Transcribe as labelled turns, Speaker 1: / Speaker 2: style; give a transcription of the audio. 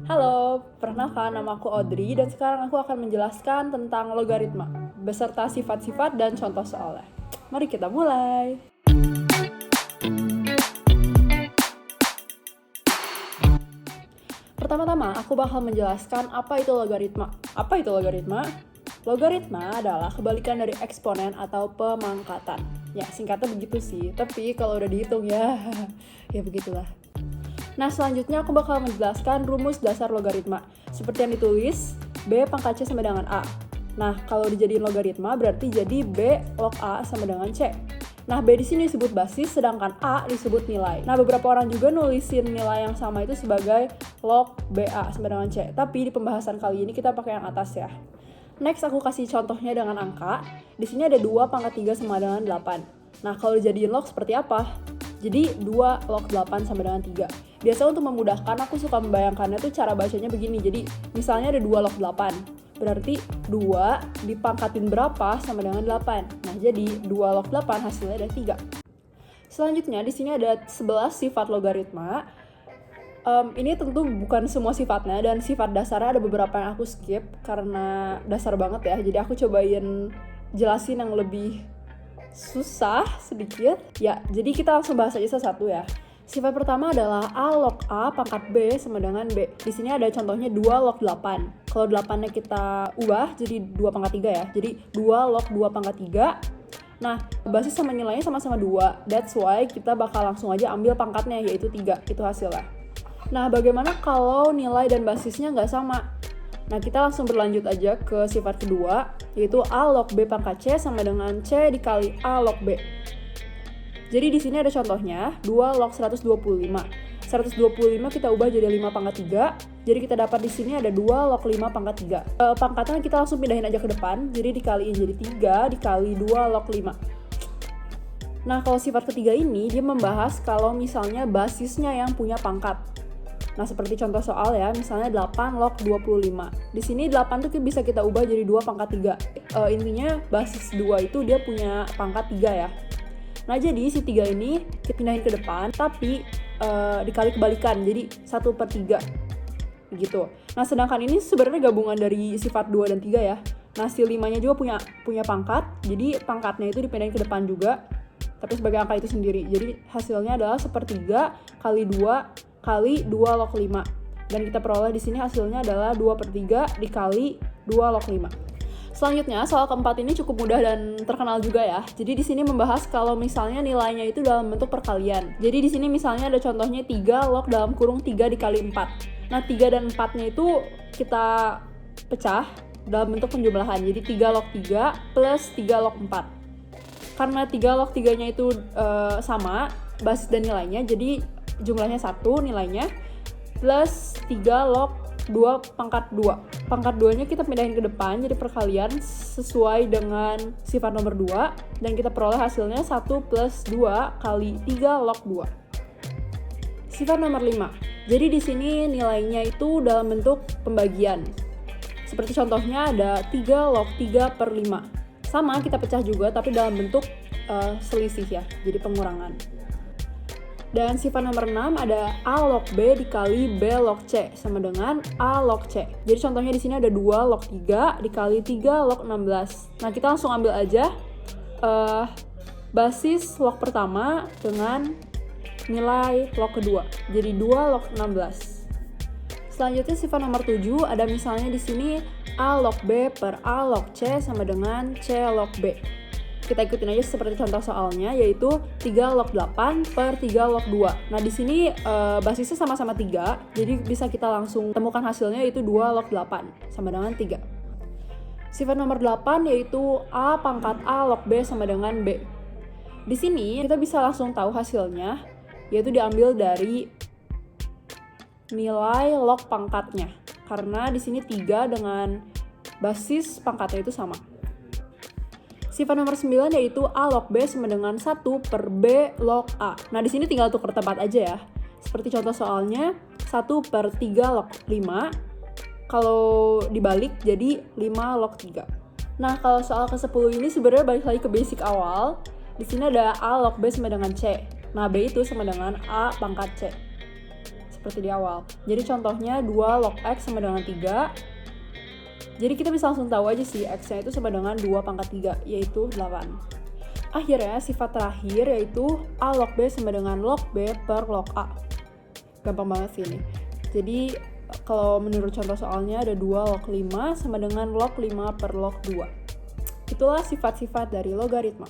Speaker 1: Halo, perkenalkan nama aku Audrey dan sekarang aku akan menjelaskan tentang logaritma beserta sifat-sifat dan contoh soalnya. Mari kita mulai. Pertama-tama, aku bakal menjelaskan apa itu logaritma. Apa itu logaritma? Logaritma adalah kebalikan dari eksponen atau pemangkatan. Ya, singkatnya begitu sih, tapi kalau udah dihitung ya, ya begitulah. Nah, selanjutnya aku bakal menjelaskan rumus dasar logaritma. Seperti yang ditulis, B pangkat C sama dengan A. Nah, kalau dijadiin logaritma berarti jadi B log A sama dengan C. Nah, B di sini disebut basis, sedangkan A disebut nilai. Nah, beberapa orang juga nulisin nilai yang sama itu sebagai log BA sama dengan C. Tapi di pembahasan kali ini kita pakai yang atas ya. Next, aku kasih contohnya dengan angka. Di sini ada 2 pangkat 3 sama dengan 8. Nah, kalau dijadiin log seperti apa? Jadi 2 log 8 sama dengan 3. Biasa untuk memudahkan aku suka membayangkannya tuh cara bacanya begini. Jadi misalnya ada 2 log 8. Berarti 2 dipangkatin berapa sama dengan 8. Nah, jadi 2 log 8 hasilnya ada 3. Selanjutnya di sini ada 11 sifat logaritma. Ini tentu bukan semua sifatnya dan sifat dasarnya ada beberapa yang aku skip karena dasar banget ya. Jadi aku cobain jelasin yang lebih susah sedikit. Ya, jadi kita langsung bahas aja satu-satu ya. Sifat pertama adalah A log A pangkat B sama dengan B. Di sini ada contohnya 2 log 8. Kalau 8-nya kita ubah jadi 2 pangkat 3 ya. Jadi 2 log 2 pangkat 3. Nah, basis sama nilainya sama-sama 2. That's why kita bakal langsung aja ambil pangkatnya yaitu 3. Itu hasilnya. Nah, bagaimana kalau nilai dan basisnya nggak sama? Nah, kita langsung berlanjut aja ke sifat kedua, yaitu A log B pangkat C sama dengan C dikali A log B. Jadi di sini ada contohnya, 2 log 125. 125 kita ubah jadi 5 pangkat 3. Jadi kita dapat di sini ada 2 log 5 pangkat 3. Pangkatnya kita langsung pindahin aja ke depan, jadi dikaliin jadi 3 dikali 2 log 5. Nah, kalau sifat ketiga ini, dia membahas kalau misalnya basisnya yang punya pangkat. Nah, seperti contoh soal ya, misalnya 8 log 25. Di sini 8 tuh bisa kita ubah jadi 2 pangkat 3. Intinya basis 2 itu dia punya pangkat 3 ya. Nah, jadi si 3 ini kita pindahin ke depan, tapi dikali kebalikan, jadi 1/3. Gitu. Nah, sedangkan ini sebenarnya gabungan dari sifat 2 dan 3 ya. Nah, si 5-nya juga punya pangkat, jadi pangkatnya itu dipindahin ke depan juga, tapi sebagai angka itu sendiri. Jadi hasilnya adalah 1/3 kali 2 kali 2 log 5. Dan kita peroleh di sini hasilnya adalah 2/3 dikali 2 log 5. Selanjutnya, soal keempat ini cukup mudah dan terkenal juga ya. Jadi di sini membahas kalau misalnya nilainya itu dalam bentuk perkalian. Jadi di sini misalnya ada contohnya 3 log dalam kurung 3 dikali 4. Nah, 3 dan 4-nya itu kita pecah dalam bentuk penjumlahan. Jadi 3 log 3 plus 3 log 4. Karena 3 log 3-nya itu sama, basis dan nilainya, jadi jumlahnya 1 nilainya, plus 3 log 2 pangkat 2. Pangkat 2-nya kita pindahin ke depan, jadi perkalian sesuai dengan sifat nomor 2, dan kita peroleh hasilnya 1 plus 2 kali 3 log 2. Sifat nomor 5. Jadi di sini nilainya itu dalam bentuk pembagian. Seperti contohnya ada 3 log 3/5. Sama, kita pecah juga, tapi dalam bentuk selisih ya, jadi pengurangan. Dan sifat nomor 6 ada A log B dikali B log C sama dengan A log C. Jadi contohnya di sini ada 2 log 3 dikali 3 log 16. Nah, kita langsung ambil aja basis log pertama dengan nilai log kedua. Jadi 2 log 16. Selanjutnya sifat nomor 7 ada misalnya di sini A log B per A log C sama dengan C log B. Kita ikutin aja seperti contoh soalnya, yaitu 3 log 8 per 3 log 2. Nah, di sini basisnya sama-sama 3, jadi bisa kita langsung temukan hasilnya yaitu 2 log 8 sama dengan 3. Sifat nomor 8 yaitu A pangkat A log B sama dengan B. Di sini kita bisa langsung tahu hasilnya, yaitu diambil dari nilai log pangkatnya. Karena di sini 3 dengan basis pangkatnya itu sama. Sifat nomor 9 yaitu A log B sama dengan 1 per B log A. Nah, di sini tinggal tukar tempat aja ya. Seperti contoh soalnya, 1 per 3 log 5. Kalau dibalik jadi 5 log 3. Nah, kalau soal ke-10 ini sebenarnya balik lagi ke basic awal. Di sini ada A log B sama dengan C. Nah, B itu sama dengan A pangkat C. seperti di awal. Jadi contohnya 2 log X sama dengan 3. Jadi kita bisa langsung tahu aja sih X-nya itu sama dengan 2 pangkat 3, yaitu 8. Akhirnya sifat terakhir yaitu A log B sama dengan log B per log A. Gampang banget sih ini. Jadi kalau menurut contoh soalnya ada 2 log 5 sama dengan log 5 per log 2. Itulah sifat-sifat dari logaritma.